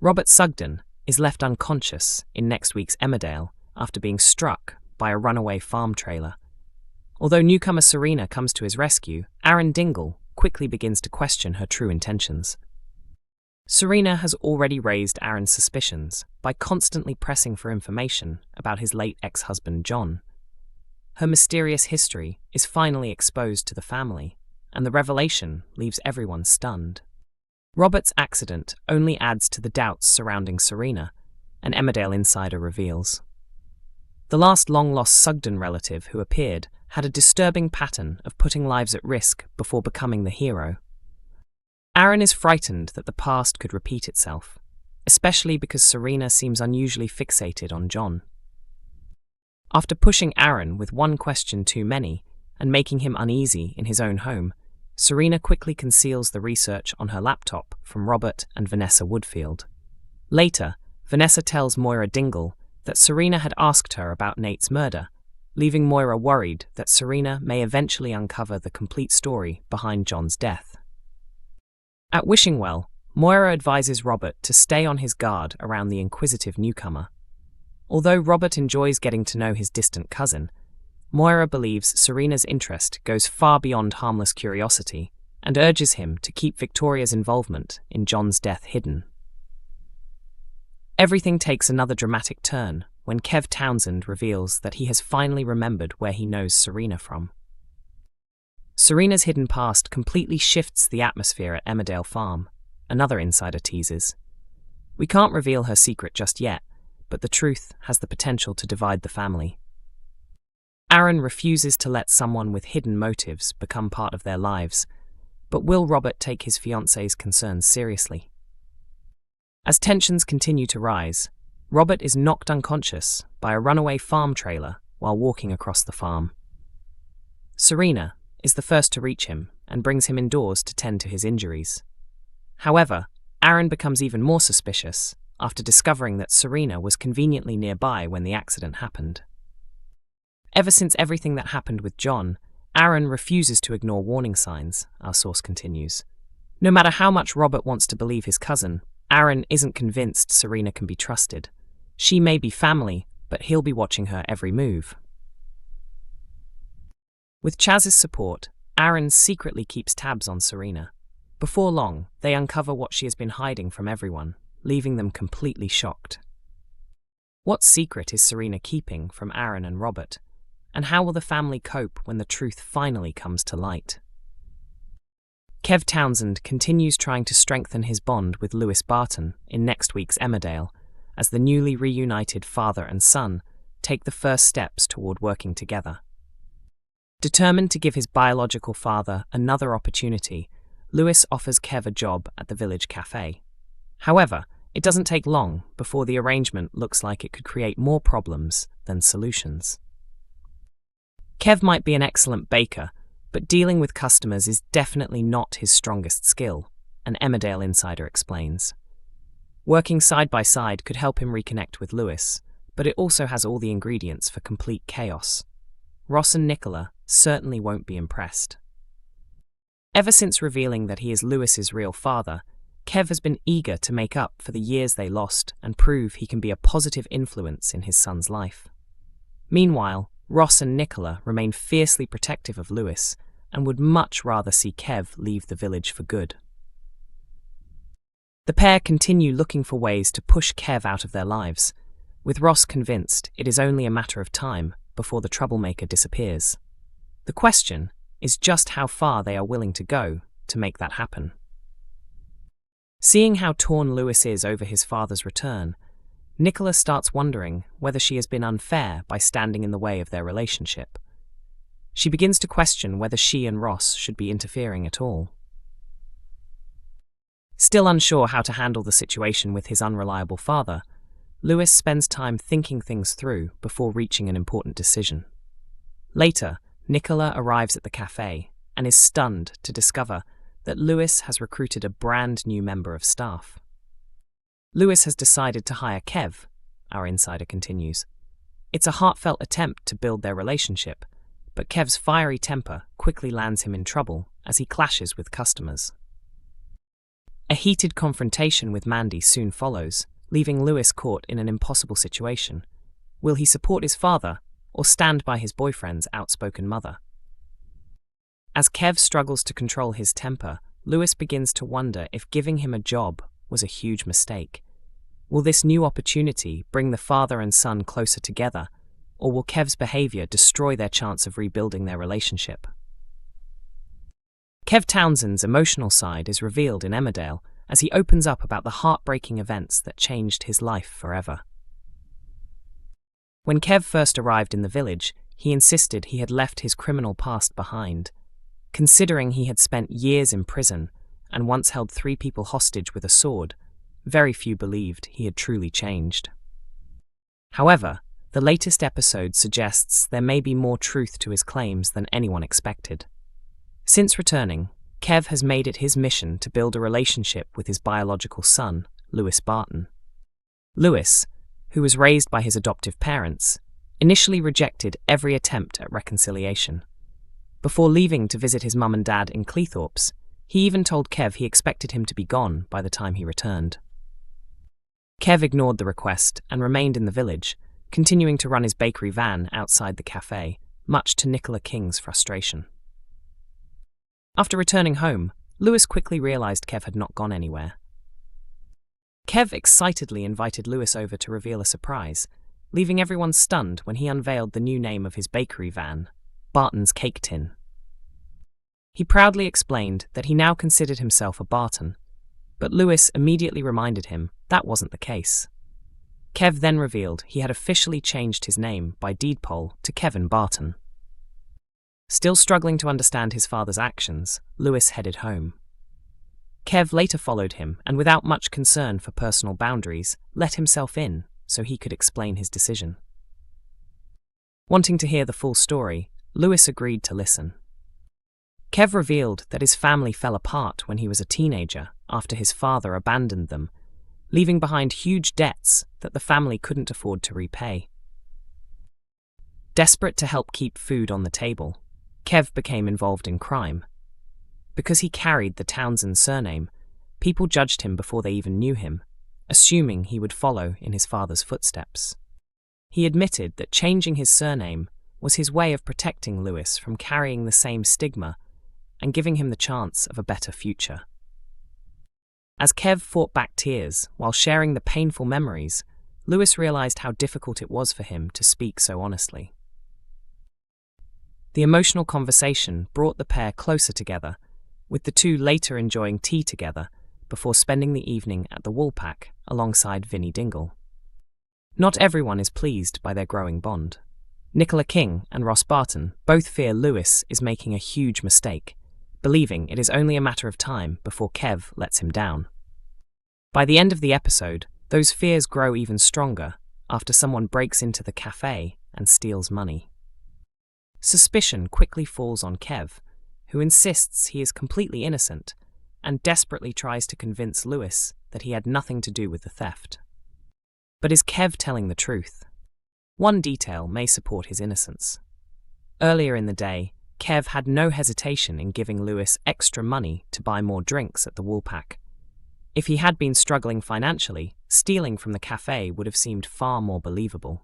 Robert Sugden is left unconscious in next week's Emmerdale after being struck by a runaway farm trailer. Although newcomer Serena comes to his rescue, Aaron Dingle quickly begins to question her true intentions. Serena has already raised Aaron's suspicions by constantly pressing for information about his late ex-husband John. Her mysterious history is finally exposed to the family, and the revelation leaves everyone stunned. Robert's accident only adds to the doubts surrounding Serena, an Emmerdale insider reveals. The last long-lost Sugden relative who appeared had a disturbing pattern of putting lives at risk before becoming the hero. Aaron is frightened that the past could repeat itself, especially because Serena seems unusually fixated on John. After pushing Aaron with one question too many and making him uneasy in his own home, Serena quickly conceals the research on her laptop from Robert and Vanessa Woodfield. Later, Vanessa tells Moira Dingle that Serena had asked her about Nate's murder, leaving Moira worried that Serena may eventually uncover the complete story behind John's death. At Wishingwell, Moira advises Robert to stay on his guard around the inquisitive newcomer. Although Robert enjoys getting to know his distant cousin, Moira believes Serena's interest goes far beyond harmless curiosity and urges him to keep Victoria's involvement in John's death hidden. Everything takes another dramatic turn when Kev Townsend reveals that he has finally remembered where he knows Serena from. Serena's hidden past completely shifts the atmosphere at Emmerdale Farm, another insider teases. We can't reveal her secret just yet, but the truth has the potential to divide the family. Aaron refuses to let someone with hidden motives become part of their lives, but will Robert take his fiancée's concerns seriously? As tensions continue to rise, Robert is knocked unconscious by a runaway farm trailer while walking across the farm. Serena is the first to reach him and brings him indoors to tend to his injuries. However, Aaron becomes even more suspicious after discovering that Serena was conveniently nearby when the accident happened. Ever since everything that happened with John, Aaron refuses to ignore warning signs, our source continues. No matter how much Robert wants to believe his cousin, Aaron isn't convinced Serena can be trusted. She may be family, but he'll be watching her every move. With Chaz's support, Aaron secretly keeps tabs on Serena. Before long, they uncover what she has been hiding from everyone, leaving them completely shocked. What secret is Serena keeping from Aaron and Robert? And how will the family cope when the truth finally comes to light? Kev Townsend continues trying to strengthen his bond with Lewis Barton in next week's Emmerdale, as the newly reunited father and son take the first steps toward working together. Determined to give his biological father another opportunity, Lewis offers Kev a job at the village cafe. However, it doesn't take long before the arrangement looks like it could create more problems than solutions. Kev might be an excellent baker, but dealing with customers is definitely not his strongest skill, an Emmerdale insider explains. Working side by side could help him reconnect with Lewis, but it also has all the ingredients for complete chaos. Ross and Nicola certainly won't be impressed. Ever since revealing that he is Lewis's real father, Kev has been eager to make up for the years they lost and prove he can be a positive influence in his son's life. Meanwhile, Ross and Nicola remain fiercely protective of Lewis and would much rather see Kev leave the village for good. The pair continue looking for ways to push Kev out of their lives, with Ross convinced it is only a matter of time before the troublemaker disappears. The question is just how far they are willing to go to make that happen. Seeing how torn Lewis is over his father's return, Nicola starts wondering whether she has been unfair by standing in the way of their relationship. She begins to question whether she and Ross should be interfering at all. Still unsure how to handle the situation with his unreliable father, Lewis spends time thinking things through before reaching an important decision. Later, Nicola arrives at the cafe and is stunned to discover that Lewis has recruited a brand new member of staff. Lewis has decided to hire Kev, our insider continues. It's a heartfelt attempt to build their relationship, but Kev's fiery temper quickly lands him in trouble as he clashes with customers. A heated confrontation with Mandy soon follows, leaving Lewis caught in an impossible situation. Will he support his father or stand by his boyfriend's outspoken mother? As Kev struggles to control his temper, Lewis begins to wonder if giving him a job was a huge mistake. Will this new opportunity bring the father and son closer together, or will Kev's behavior destroy their chance of rebuilding their relationship? Kev Townsend's emotional side is revealed in Emmerdale as he opens up about the heartbreaking events that changed his life forever. When Kev first arrived in the village, he insisted he had left his criminal past behind. Considering he had spent years in prison and once held 3 people hostage with a sword, very few believed he had truly changed. However, the latest episode suggests there may be more truth to his claims than anyone expected. Since returning, Kev has made it his mission to build a relationship with his biological son, Lewis Barton. Lewis, who was raised by his adoptive parents, initially rejected every attempt at reconciliation. Before leaving to visit his mum and dad in Cleethorpes, he even told Kev he expected him to be gone by the time he returned. Kev ignored the request and remained in the village, continuing to run his bakery van outside the cafe, much to Nicola King's frustration. After returning home, Lewis quickly realized Kev had not gone anywhere. Kev excitedly invited Lewis over to reveal a surprise, leaving everyone stunned when he unveiled the new name of his bakery van, Barton's Cake Tin. He proudly explained that he now considered himself a Barton, but Lewis immediately reminded him that wasn't the case. Kev then revealed he had officially changed his name by deed poll to Kevin Barton. Still struggling to understand his father's actions, Lewis headed home. Kev later followed him and, without much concern for personal boundaries, let himself in so he could explain his decision. Wanting to hear the full story, Lewis agreed to listen. Kev revealed that his family fell apart when he was a teenager after his father abandoned them, leaving behind huge debts that the family couldn't afford to repay. Desperate to help keep food on the table, Kev became involved in crime. Because he carried the Townsend surname, people judged him before they even knew him, assuming he would follow in his father's footsteps. He admitted that changing his surname was his way of protecting Lewis from carrying the same stigma and giving him the chance of a better future. As Kev fought back tears while sharing the painful memories, Lewis realized how difficult it was for him to speak so honestly. The emotional conversation brought the pair closer together, with the two later enjoying tea together before spending the evening at the Woolpack alongside Vinnie Dingle. Not everyone is pleased by their growing bond. Nicola King and Ross Barton both fear Lewis is making a huge mistake, believing it is only a matter of time before Kev lets him down. By the end of the episode, those fears grow even stronger after someone breaks into the cafe and steals money. Suspicion quickly falls on Kev, who insists he is completely innocent and desperately tries to convince Lewis that he had nothing to do with the theft. But is Kev telling the truth? One detail may support his innocence. Earlier in the day, Kev had no hesitation in giving Lewis extra money to buy more drinks at the Woolpack. If he had been struggling financially, stealing from the cafe would have seemed far more believable.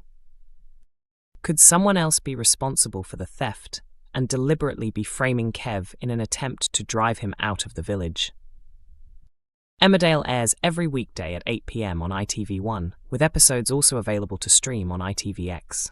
Could someone else be responsible for the theft and deliberately be framing Kev in an attempt to drive him out of the village? Emmerdale airs every weekday at 8 p.m. on ITV1, with episodes also available to stream on ITVX.